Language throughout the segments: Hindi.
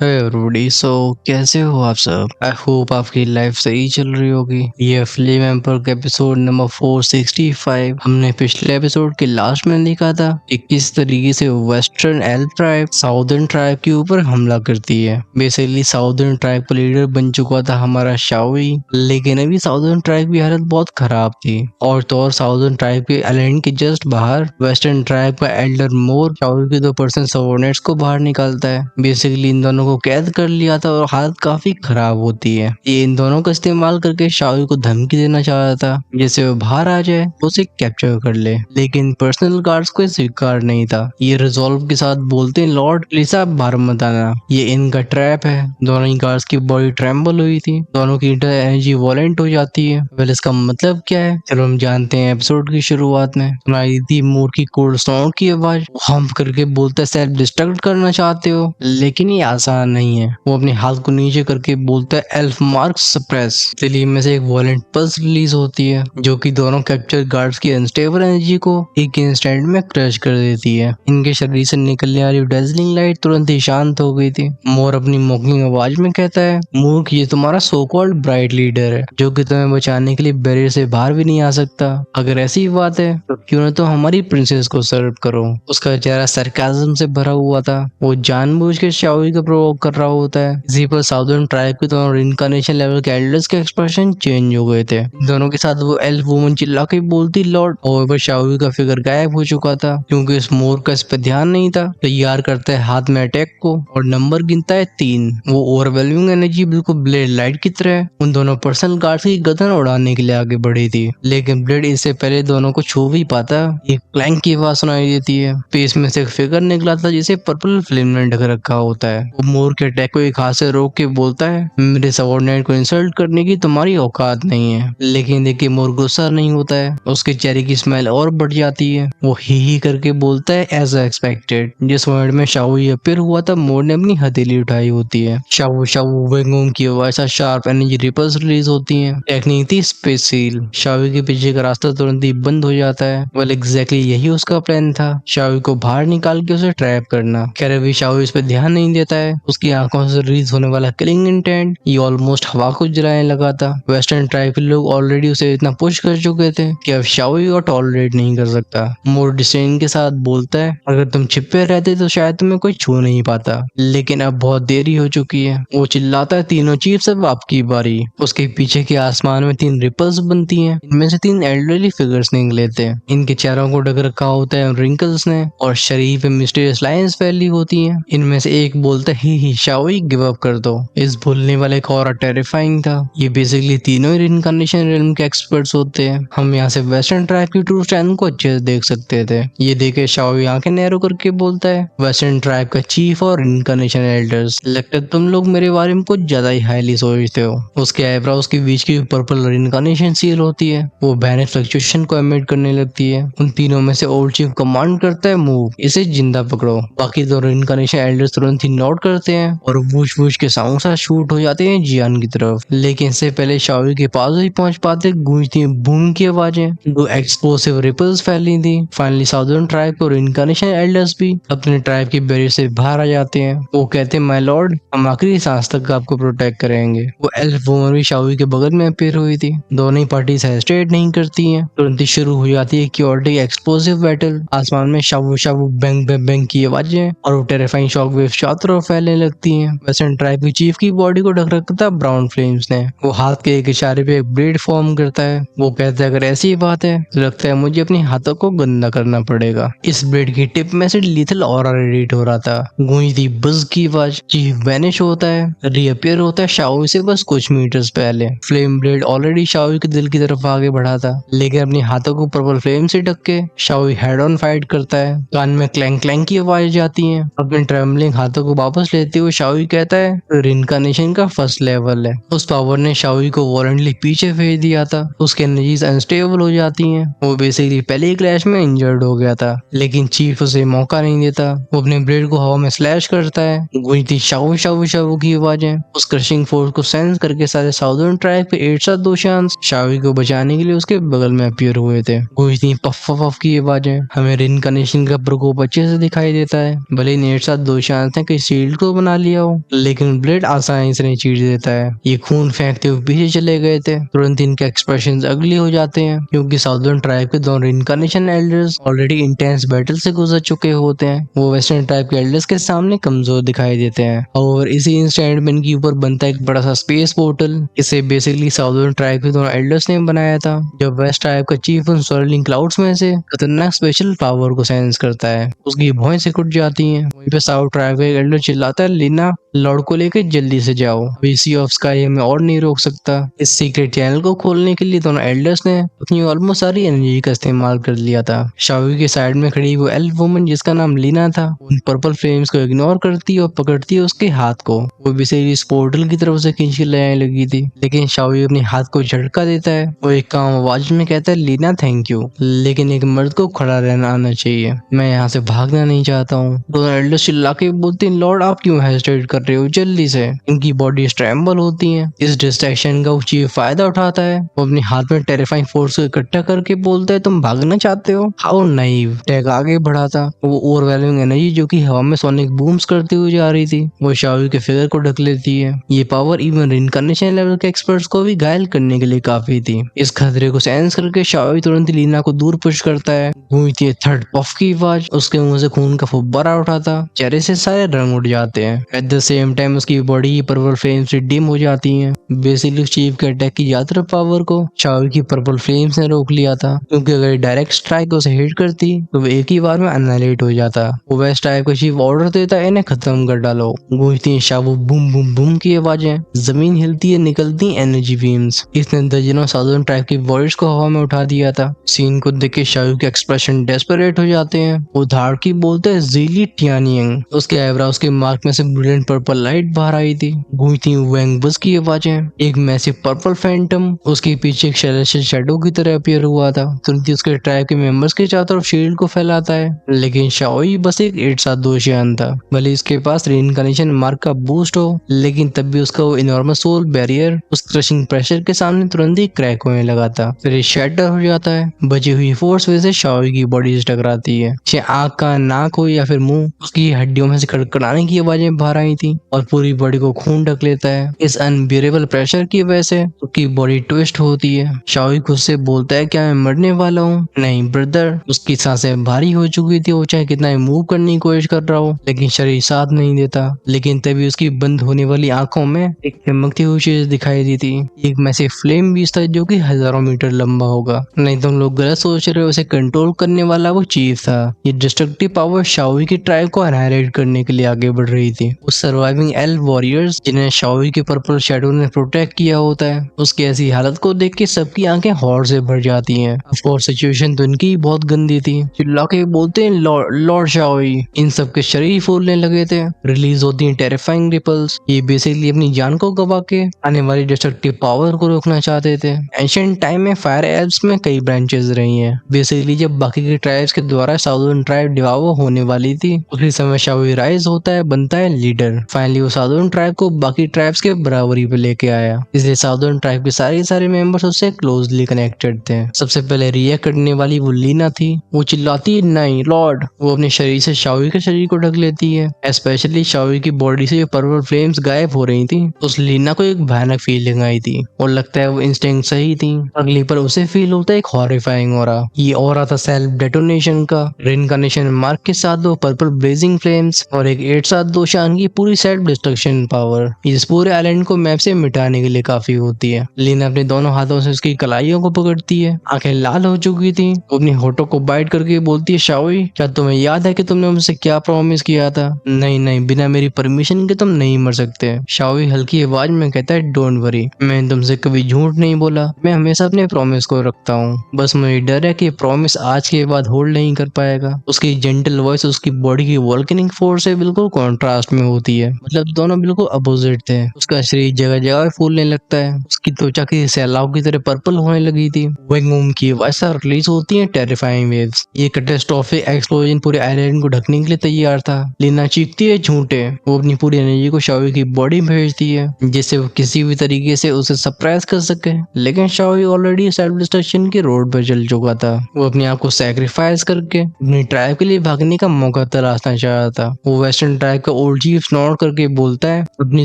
एवरीबॉडी सो कैसे हो आप सब। आई होप आपकी लाइफ सही चल रही होगी। ये फिल्म एम्पर का एपिसोड नंबर 465। हमने पिछले एपिसोड के लास्ट में देखा था कि किस तरीके से western elf tribe southern tribe के ऊपर हमला करती है। बेसिकली साउदर्न ट्राइब का लीडर बन चुका था हमारा शाओई, लेकिन अभी साउदर्न ट्राइब की हालत बहुत खराब थी। और तो और साउदर्न ट्राइब के आइलैंड के जस्ट बाहर वेस्टर्न ट्राइब का एल्डर मोर शाओई के 2% सबऑर्डिनेट्स को बाहर निकालता है। बेसिकली इन दोनों को कैद कर लिया था और हालत काफी खराब होती है। ये इन दोनों का इस्तेमाल करके शाओई को धमकी देना चाह रहा था, जैसे वो बाहर आ जाए तो उसे कैप्चर कर ले, लेकिन पर्सनल गार्ड्स को स्वीकार नहीं था। ये रिजॉल्व के साथ बोलते हैं, लॉर्ड प्लीज आप बाहर मत आना, ये इनका ट्रैप है। दोनों ही गार्ड्स की बॉडी ट्रेम्बल हुई थी, दोनों की इंटर एनर्जी वॉलेंट हो जाती है। वेल इसका मतलब क्या है, चलो हम जानते हैं। एपिसोड की शुरुआत में सुनाई थी मोर की कोल्ड साउंड की आवाज। हम करके बोलता है सेल्फ डिस्ट्रक्ट करना चाहते हो, लेकिन ये आसान नहीं है। वो अपने हाथ को नीचे करके बोलता है एल्फ मार्क सप्रेस। चलिए में से एक वॉलेंट पल्स रिलीज होती है जो कि दोनों कैप्चर गार्ड्स की अनस्टेबल एनर्जी को एक इंस्टेंट में क्रश कर देती है। इनके शरीर से निकलने वाली डेजलिंग लाइट तुरंत ही शांत हो गई थी। मोर अपनी मॉकिंग आवाज में कहता है, मूर्ख ये तुम्हारा सो कॉल्ड ब्राइट लीडर है जो कि तुम्हें बचाने के लिए बैरियर से बाहर भी नहीं आ सकता। अगर ऐसी बात है तो क्यों ना तो हमारी प्रिंसेस को सर्व करो। उसका चेहरा सरकाज़म से भरा हुआ था। वो जानबूझ के शाओई को प्रोवोक कर रहा होता है। इसी पर साउदर्न ट्राइब के दोनों रिनकार्नेशन लेवल के एल्डर्स के एक्सप्रेशन चेंज हो गए थे। दोनों के साथ वो एल्फ वुमन चिल्ला के बोलती, लॉर्ड। और शाओई का फिगर गायब हो चुका था क्योंकि इस मोर का इस पर ध्यान नहीं था। तैयार करता है हाथ में अटैक को और नंबर गिनता है 3। वो ओवरवेलमिंग एनर्जी बिल्कुल ब्लेड लाइट की तरह उन दोनों पर्सनल गार्ड्स की गर्दन उड़ाने के लिए आगे बढ़ी थी, लेकिन ब्लेड इससे पहले दोनों को छू भी पाता। एक क्लैंक की आवाज सुनाई देती है। स्पेस में से एक फिगर निकला था जिसे पर्पल फ्लेम में ढक रखा होता है। वो मोर के अटैक को एक हाथ से रोक के बोलता है, मेरे सबऑर्डिनेट को इंसल्ट करने की तुम्हारी औकात नहीं है। लेकिन देखिए मोर गुस्सा नहीं होता है, उसके चेहरे की स्मेल और बढ़ जाती है। वो ही करके बोलता है, एज एक्सपेक्टेड। जिस मोमेंट में शाओई अपीयर हुआ था मोर ने अपनी हथेली उठाई होती है। शाओ शाओ वेंगोम की वैसा शार्प एनर्जी रिपल्स रिलीज होती है। टेक्निक थी स्पेस सील। शाओई के पीछे का रास्ता तुरंत ही बंद हो जाता है। वेल एग्जैक्टली यही उसका प्लान था, शाओई को बाहर निकाल के उसे ट्रैप करना। खैर अभी शाओई इस पे ध्यान नहीं देता है। उसकी आंखों से रिलीज होने वाला किलिंग इंटेंट ये ऑलमोस्ट हवा को जलाने लगा था। वेस्टर्न ट्राइब के लोग ऑलरेडी उसे इतना पुश कर चुके थे कि अब शाओई को टॉलरेट नहीं कर सकता। मोर डिस्डेन के साथ बोलता है, अगर तुम छिपे रहते तो शायद तुम्हें कोई छू नहीं पाता, लेकिन अब बहुत देरी हो चुकी है। वो चिल्लाता है, तीनों चीफ अब आपकी बारी। उसके पीछे के आसमान में 3 रिपल्स बनती हैं। इनमें से 3 एल्डरली फिगर्स निकले थे। इनके चेहरों को ढक रखा होता है रिंकल्स ने और शरीर पे मिस्टीरियस लाइंस फैली होती हैं। इनमें से एक बोलता है, ही शाओई गिव अप कर दो। इस भूलने वाले का और टेरिफाइंग था। ये बेसिकली तीनों ही रिनकार्नेशन रिल्म के एक्सपर्ट्स होते हैं। हम यहाँ से वेस्टर्न ट्राइब की ट्रू स्ट्रेंथ को अच्छे से देख सकते थे। ये देखे शाओई आंखें नैरो करके बोलता है, वेस्टर्न ट्राइब का चीफ और रिनकार्नेशन एल्डर्स, लगता है तुम लोग मेरे बारे में कुछ ज्यादा ही हाईली सोचते हो। उसके आईब्रोज के बीच की पर्पल रिनकार्नेशन सील होती है। वो बैनिक फ्लक्चुएशन को एमिट करने लगती है। उन तीनों में से ओल्ड चीफ कमांड करता है, मूव, इसे जिंदा पकड़ो। बाकी दो रिनकार्नेशन एल्डर्स तुरंत ही नोट करते हैं और वूश वूश के साउंड साथ शूट हो जाते हैं जियान की तरफ। लेकिन इससे पहले शाओई के पास ही पहुंच पाते गूंजती बूम की आवाजें। दो एक्सप्लोसिव रिपल्स फैली थी। फाइनली साउदर्न ट्राइब और रिनकार्नेशन एल्डर्स भी अपने ट्राइब की बैरियर से बाहर आ जाते हैं। वो कहते हैं, माय लॉर्ड, हम आखिरी सांस तक आपको प्रोटेक्ट करेंगे। वो एल्फ वुमन भी शाओई के बगल में अपीयर हुई थी। दोनों ही पार्टी हेजिटेट नहीं करती हैं। तुरंत ही शुरू हो जाती है क्योटिक एक्सप्लोसिव बैटल। आसमान में शावू शावू बैंग बैंग बैंग की आवाजें और वो टेरिफाइंग शॉक वेव चारों तरफ फैलने लगती हैं। वेस्टर्न ट्राइब की चीफ की बॉडी को ढक रखा था ब्राउन फ्लेम्स ने। वो हाथ के एक इशारे पे एक ब्लेड फॉर्म करता है। वो कहता है, अगर ऐसी बात है तो लगता है मुझे अपने हाथों को गंदा करना पड़ेगा। इस ब्लेड की टिप में से लीथल ऑरा रेडिएट हो रहा था। गूंजती बज की आवाज। चीफ वैनिश होता है, रीअपियर होता है शाओई से बस कुछ मीटर्स पहले। फ्लेम ब्लेड ऑलरेडी शाओई के दिल की तरफ आगे बढ़ा था, लेकिन अपने हाथों को पर्पल फ्लेम से ढक के शाओई हेड ऑन फाइट करता है। कान में क्लैंक क्लैंक की आवाज जाती है। अपने ट्रेम्बलिंग हाथों को वापस लेते हुए शाओई कहता है, रिनकार्नेशन का फर्स्ट लेवल है। उस पावर ने शाओई को वॉलेंटली पीछे भेज दिया था। उसकी एनर्जीज अनस्टेबल हो जाती हैं। वो बेसिकली पहले ही क्रैश में इंजर्ड हो गया था, लेकिन चीफ उसे मौका नहीं देता। वो अपने ब्लेड को हवा में स्लैश करता है। गूंजती शाओ शाओ शाओ की आवाजें उस क्रशिंग फोर्स को सेंस करके सारे साउदर्न ट्राइब के 8-7 शाओई को बचाने के लिए उसके बगल में अपीयर हुए थे। गूंजती पफ पफ की आवाजें। हमें रिनकार्नेशन का प्रकोप अच्छे से दिखाई देता है। भले ही 8-7 हैं कि शील्ड को बना लिया हो, लेकिन ब्लेड आसानी से नहीं चीर देता है। ये खून फेंकते हुए पीछे चले गए थे। तुरंत इनके एक्सप्रेशंस अगली हो जाते हैं क्योंकि साउदर्न ट्राइब के दोनों incarnation elders already intense battle से गुजर चुके होते हैं। वो वेस्टर्न ट्राइब के एल्डर्स के सामने कमजोर दिखाई देते हैं और इसी इंस्टेंट में इनके ऊपर बनता है एक बड़ा सा स्पेस पोर्टल। इसे बेसिकली साउदर्न ट्राइब के दोनों एल्डर्स ने बनाया था। जब वेस्ट ट्राइब का चीफ उन swirling क्लाउड्स में से खतरनाक स्पेशल पावर को सेंस करता है, उसकी भौहें सिकुड़ जाती हैं। वहीं पे साउथ ट्राइब का एक एल्डर चिल्लाता है, लीना लॉर्ड को लेकर जल्दी से जाओ, सी ऑफ स्काई हमें और नहीं रोक सकता। इस सीक्रेट चैनल को खोलने के लिए दोनों एल्डर्स ने अपनी ऑलमोस्ट सारी एनर्जी का इस्तेमाल कर लिया था। शावी के साइड में खड़ी वो एल्फ वुमन जिसका नाम लीना था, उन पर्पल फ्लेम्स को इग्नोर करती और पकड़ती उसके हाथ को। वो बेसिकली इस पोर्टल की तरफ से खींच के ले आने लगी थी, लेकिन शावी अपने हाथ को झटका देता है। वो एक काम आवाज में कहता है, लीना थैंक यू, लेकिन एक मर्द को खड़ा रहना आना चाहिए, मैं यहाँ से भागना नहीं चाहता हूँ। दोनों एल्डर्स चिल्ला के बोलते हैं, लॉर्ड आप क्यों हेजिटेट कर रहे हो, जल्दी से। इनकी बॉडी स्ट्रैम्बल होती है। इस डिस्ट्रैक्शन का वो चीफ फायदा उठाता है। वो अपने हाथ में टेरिफाइंग फोर्स को इकट्ठा करके बोलता है, तुम भागना चाहते हो, हाउ नाइव। टैग आगे बढ़ा था। वो ओवरवेलमिंग एनर्जी जो कि हवा में सोनिक बूम्स करती हुई जा रही थी, वो शावी के फिगर को ढक लेती है। ये पावर इवन रिनकार्नेशन लेवल के एक्सपर्ट्स को भी घायल करने के लिए काफी थी। इस खतरे को सेंस करके शावी तुरंत लीना को दूर पुश करता है। गूंजती है थर्ड पफ की आवाज, उसके मुंह से खून का फुब्बारा उठाता, चेहरे से सारे रंग उड़ जाते हैं। एट द सेम टाइम उसकी बॉडी पर्पल फ्लेम से डिम हो जाती है। बेसिकली चीफ के अटैक की ज्यादातर पावर को शावी की पर्पल फ्लेम्स ने रोक लिया था, क्योंकि अगर डायरेक्ट स्ट्राइक उसे हिट करती तो वो एक ही बार में एनाइलेट हो जाता। वो वेस्ट टाइप का चीफ ऑर्डर देता है, इन्हें खत्म कर डालो। गूंजती है शावो बूम बूम बूम की आवाजें, जमीन हिलती है, निकलती एनर्जी बीम्स। इसने दर्जनों साउदर्न ट्राइब की वॉरियर्स को हवा में उठा दिया था। सीन को देख के शावी के एक्सप्रेशन डेस्परेट हो जाते हैं। वो धाड़ की बोलते हैं, जीली टियानियंग। उसके आईब्रोज के मार्क में से ब्रिलियंट पर्पल लाइट बाहर आई थी। गूंजती वैंग बस की आवाजें, एक मैसिव पर्पल फैंटम उसके पीछे एक सेलेस्टियल शैडो की तरह अपीयर हुआ था। तुरंत उसके ट्राइब के मेंबर्स के चारों तरफ शील्ड को फैलाता है, लेकिन शाओई बस एक 872 था। भले इसके पास रीइंकार्नेशन मार्क का बूस्ट हो, लेकिन तब भी उसका वो इनॉर्मस सोल बैरियर उस क्रशिंग प्रेशर के सामने तुरंत ही क्रैक होने लगा था। फिर ये शैटर हो जाता है। बची हुई फोर्स वजह से शाओई की बॉडी से टकराती है। चाहे आंख का नाक हो या फिर मुंह, उसकी हड्डियों में से कड़कड़ाने की आवाजें बाहर आई थी और पूरी बॉडी को खून ढक लेता है। इस अनबियरेबल प्रेशर की वजह से उसकी बॉडी ट्विस्ट होती है। शाओई खुद से बोलता है, क्या मैं मरने वाला हूँ? नहीं ब्रदर। उसकी सांसें भारी हो चुकी थी, वो चाहे कितना ही मूव करने की कोशिश कर रहा हो, लेकिन शरीर साथ नहीं देता। लेकिन तभी उसकी बंद होने वाली आंखों में एक चमकती हुई चीज दिखाई दी थी। एक मैसिव फ्लेम बीज था जो कि हजारों मीटर लंबा होगा। नहीं तुम लोग गलत सोच रहे हो, उसे कंट्रोल करने वाला वो चीफ था। ये डिस्ट्रक्टिव पावर शाओई की ट्राइब को अनहाइलाइट करने के लिए आगे बढ़ रही थी। उस सर्वाइविंग एल्फ वॉरियर्स जिन्हें शाओई के पर्पल शैडो ने प्रोटेक्ट किया होता है, उसकी ऐसी हालत को देख के सबकी आंखें हौर से भर जाती हैं। ऑफ कोर्स सिचुएशन तो इनकी बहुत गंदी थी। चिल्ला के बोलते हैं, लॉर्ड शाओई। इन सब के शरीर फूलने लगे थे। रिलीज होती हैं टेरिफाइंग रिपल्स। ये बेसिकली अपनी जान को गवा के आने वाली डिस्ट्रक्टिव पावर को रोकना चाहते थे। एंशिएंट टाइम में फायर एल्व्स में कई ब्रांचेस रही हैं। बेसिकली जब बाकी के ट्राइब्स के द्वारा साउदर्न ट्राइब डिवाओ होने वाली थी, उसी समय शाओई राइज होता है, बनता है लीडर। फाइनली वो साउदर्न ट्राइब को बाकी ट्राइब्स के बराबरी पे लेके आया, इसलिए साउदर्न ट्राइब के सारे मेंबर्स उससे क्लोजली कनेक्टेड थे। सबसे पहले रिएक्ट करने वाली वो लीना थी। वो चिल्लाती है, नहीं लॉर्ड। वो अपने शरीर से शाओई के शरीर को ढक लेती है। स्पेशली शाओई की बॉडी से जो पर्पल फ्लेम्स गायब हो रही थी, उस लीना को एक भयानक फीलिंग आई थी और लगता है वो इंस्टिंक्ट सही थी। अगली पर उसे फील होता है एक हॉरिफाइंग ऑरा। ये ऑरा था सेल्फ डेटोनेशन का। रिइंकार्नेशन मार्क के साथ दो पर्पल ब्लेजिंग फ्लेम्स और एक 872 शान की पूरी सेल्फ डिस्ट्रक्शन पावर इस पूरे आइलैंड को मैप से मिटाने के लिए काफी होती है। लीना अपने दोनों हाथों से उसकी कलाइयों को पकड़ती है। आंखें लाल हो चुकी थी। वो अपनी होठों को बाइट करके बोलती है, शाओई क्या तुम्हें याद है कि तुमने मुझसे क्या प्रॉमिस किया था? नहीं, बिना मेरी परमिशन के तुम नहीं मर सकते। शाओई हल्की आवाज में कहता है, डोंट वरी, मैंने तुमसे कभी झूठ नहीं बोला। मैं हमेशा अपने प्रॉमिस को रखता हूँ। बस मुझे डर है कि प्रॉमिस आज के बाद होल्ड नहीं कर पाएगा। उसकी जेंटल वॉइस उसकी बॉडी की वॉल्केनिक फोर्स से बिल्कुल कॉन्ट्रास्ट में होती है। मतलब दोनों बिल्कुल अपोजिट थे। उसका शरीर जगह जगह फूलने लगता है। उसकी त्वचा की सैलाब की तरह पर्पल होने लगी थी। वेंगूम की वैसा रिलीज होती है टेरिफाइंग वेव्स। ये कैटास्ट्रोफिक एक्सप्लोजन पूरे आइलैंड को ढकने के लिए तैयार था। लीना चीखती है, झूठे। वो अपनी पूरी एनर्जी को शाओई की बॉडी में भेजती है, जिससे वो किसी भी तरीके से उसे सरप्राइज कर सके। लेकिन शाओई ऑलरेडी सेल्फ डिस्ट्रक्शन के रोड पर चल चुका था। वो अपने आप को सैक्रिफाइस करके अपनी ट्राइब के लिए भागने का मौका तलाशना चाहता था। वो वेस्टर्न ट्राइब का ओल्ड चीफ स्नॉर्ट इग्नोर करके बोलता है, अपनी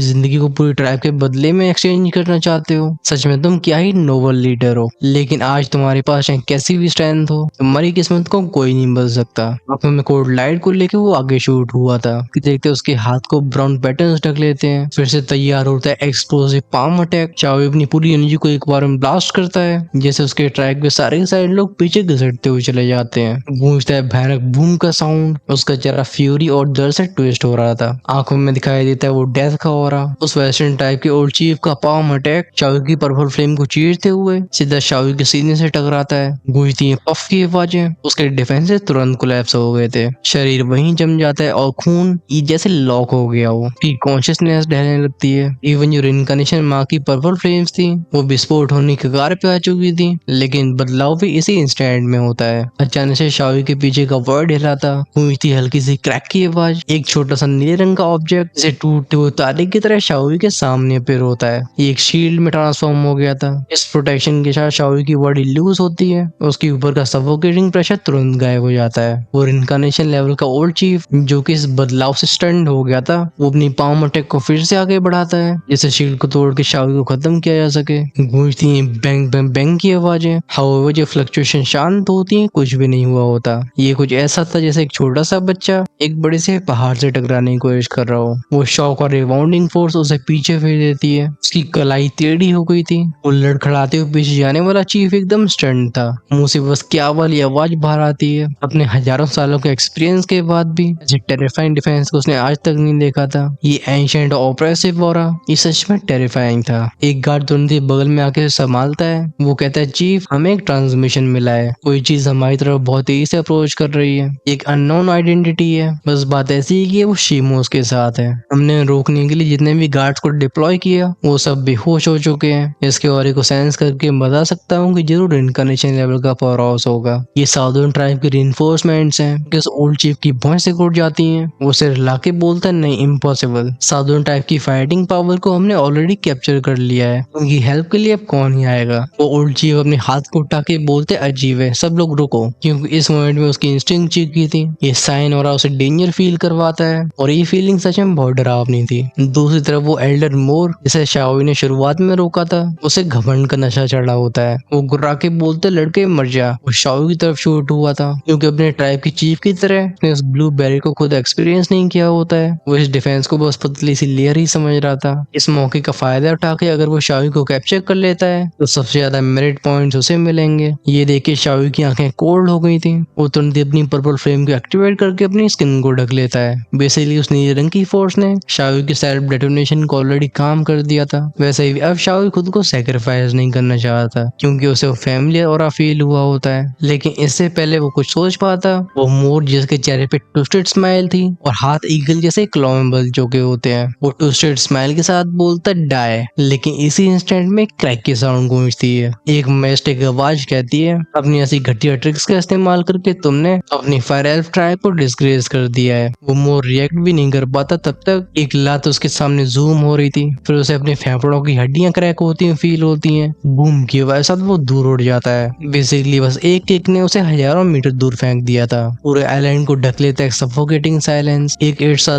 जिंदगी को पूरी ट्राइब के बदले में एक्सचेंज करना चाहते हो? सच में तुम क्या ही नोबल लीडर हो। लेकिन आज तुम्हारे पास चाहे कैसी भी स्ट्रेंथ हो, तुम्हारी किस्मत को कोई नहीं बदल सकता। आंखों में कोड लाइट को लेके वो आगे शूट हुआ था कि देखते उसके हाथ को ब्राउन पैटर्न्स ढक लेते हैं। फिर से तैयार होता है एक्सप्लोसिव पाम अटैक। चाओ अपनी पूरी एनर्जी को एक बार में ब्लास्ट करता है, जैसे उसके ट्रैक पे सारे के सारे लोग पीछे घसटते हुए चले जाते हैं। गूंजता है भयानक बूम का साउंड। उसका चेहरा फ्यूरी और डर से ट्विस्ट हो रहा था। आंखों में दिखाई देता है वो डेथ का ऑरा। उस वेस्टर्न टाइप के ओल्ड चीफ का पाम अटैक शाओ की पर्पल फ्लेम को चीरते हुए सीधा शाओ के सीने से टकराता है। गूंजती है पफ की आवाजें। उसके डिफेंसेस तुरंत कोलैप्स हो गए थे। शरीर वहीं जम जाता है और खून जैसे लॉक हो गया हो। कॉन्शियसनेस ढहने लगती है। इवन जो रिनकार्नेशन माँ की पर्पल फ्लेम्स थी वो विस्फोट होने के कगार पे आ चुकी थी। लेकिन बदलाव भी इसी इंस्टेंट में होता है। अचानक से शाओ के पीछे का वर्ड हिला था। गूंजती हल्की सी क्रैक की आवाज। एक छोटा सा नीले रंग का ऑब्जेक्ट जैसे टूटते हुए तारे की तरह शाओ के सामने अपीयर होता है। ये एक शील्ड में ट्रांसफॉर्म हो गया था। इस प्रोटेक्शन के साथ शाओ की बॉडी लूज होती है। उसके ऊपर का सफोकेटिंग प्रेशर तुरंत गायब हो जाता है। वो इनकार्नेशन लेवल का ओल्ड चीफ जो कि इस बदलाव से स्टन्ड हो गया था, वो अपनी पाम अटैक को फिर से आगे बढ़ाता है, जिससे शील्ड को तोड़ के शाओ को खत्म किया जा सके। गूंजती हैं बैंग बैंग बैंग की आवाजें। हाउएवर जो फ्लक्चुएशन शांत होती है, कुछ भी नहीं हुआ होता। ये कुछ ऐसा था जैसे एक छोटा सा बच्चा एक बड़े से पहाड़ से टकराने की कोशिश कर रहा हो। वो शॉक और रिबाउंडिंग फोर्स उसे पीछे फेंक देती है। उसकी कलाई टेढ़ी हो गई थी। वो लड़खड़ाते हुए पीछे जाने वाला चीफ एकदम स्टंट था। मुंह से बस क्या वाली आवाज बाहर आती है। अपने हजारों सालों के एक्सपीरियंस के बाद भी ऐसे टेरिफाइंग डिफेंस को उसने आज तक नहीं देखा था। ये एंशिएंट ऑपरेसिव ऑरा, ये सच में टेरिफाइंग था। एक गार्ड तुरंत ही बगल में आके संभालता है। वो कहता है, चीफ हमें एक ट्रांसमिशन मिला है। कोई चीज हमारी तरफ बहुत तेजी से अप्रोच कर रही है। एक अननोन आइडेंटिटी है। बस बात ऐसी है कि वो शीमोस के साथ है। हमने रोकने के लिए जितने भी गार्ड्स को डिप्लॉय किया वो सब बेहोश हो चुके हैं। इसके ऑरे को सेंस करके बता सकता हूँ कि जरूर इनकार्नेशन लेवल का पावर हाउस होगा। ये साउदर्न ट्राइब के रिइंफोर्समेंट्स हैं। किस ओल्ड चीफ की भौं से उड़ जाती हैं। वो सिर लाके बोलता है, नहीं इम्पॉसिबल। साउदर्न टाइप की फाइटिंग पावर को हमने ऑलरेडी कैप्चर कर लिया है। उनकी हेल्प के लिए अब कौन ही आएगा। वो ओल्ड चीफ अपने हाथ को उठा के बोलते, अजीब है, सब लोग रुको। क्योंकि इस मोमेंट में उसकी इंस्टिंक्ट चीख की थी। ये साइन और उसे डेंजर फील करवाता है और ये फीलिंग सच में बहुत डरावनी थी। दूसरी तरफ वो एल्डर मोर, जिसे शाओ ने शुरुआत में रोका था, उसे घमंड का नशा चढ़ा होता है। वो गुर्रा के बोलते, लड़के मर जा। वो शाओ की तरफ शूट हुआ था क्योंकि अपने ट्राइब की चीफ की तरह उसने उस ब्लू बैरियर को खुद एक्सपीरियंस नहीं किया होता है। वो इस डिफेंस को बस पतली सी लेयर ही समझ रहा था। इस मौके का फायदा उठा के अगर वो शाओ को कैप्चर कर लेता है तो सबसे ज्यादा मेरिट पॉइंट्स उसे मिलेंगे। ये देख के शाओ की आंखें कोल्ड हो गई थी। वो तुरंत अपनी पर्पल फ्लेम को एक्टिवेट करके अपनी स्किन को ढक लेता है। बेसिकली उस नीले रंग की फोर्स ने शाओ की सेल्फ डेटोनेशन को ऑलरेडी काम कर दिया था। वैसे ही अब शाओ खुद को सेक्रीफाइस नहीं करना चाहता क्योंकि उसे वो फैमिली और फील हुआ होता है। लेकिन इससे पहले वो कुछ सोच पाता, वो मोर जिसके चेहरे पे ट्विस्टेड स्माइल थी और हाथ ईगल जैसे क्लॉमेबल जो के होते हैं, वो ट्विस्टेड स्माइल के साथ बोलता डाई। लेकिन इसी इंस्टेंट में क्रैक की साउंड गूंजती है। एक मैस्टिक आवाज कहती है, अपनी ऐसी घटिया ट्रिक्स का इस्तेमाल करके तुमने अपनी फायर एल्फ ट्राइब को डिस्ग्रेस कर दिया है। वो मोर रिएक्ट भी नहीं कर पाता तब तक एक लात उसके सामने जूम हो रही थी। फिर उसे अपने फेफड़ों की हड्डियां क्रैक होती हैं, फील होती हैं। बूम की वजह से वो दूर उड़ जाता है। बेसिकली बस एक किक ने उसे हजारों मीटर दूर फेंक दिया था। पूरे आइलैंड को ढक लेता है सफोकेटिंग साइलेंस। एक इट्स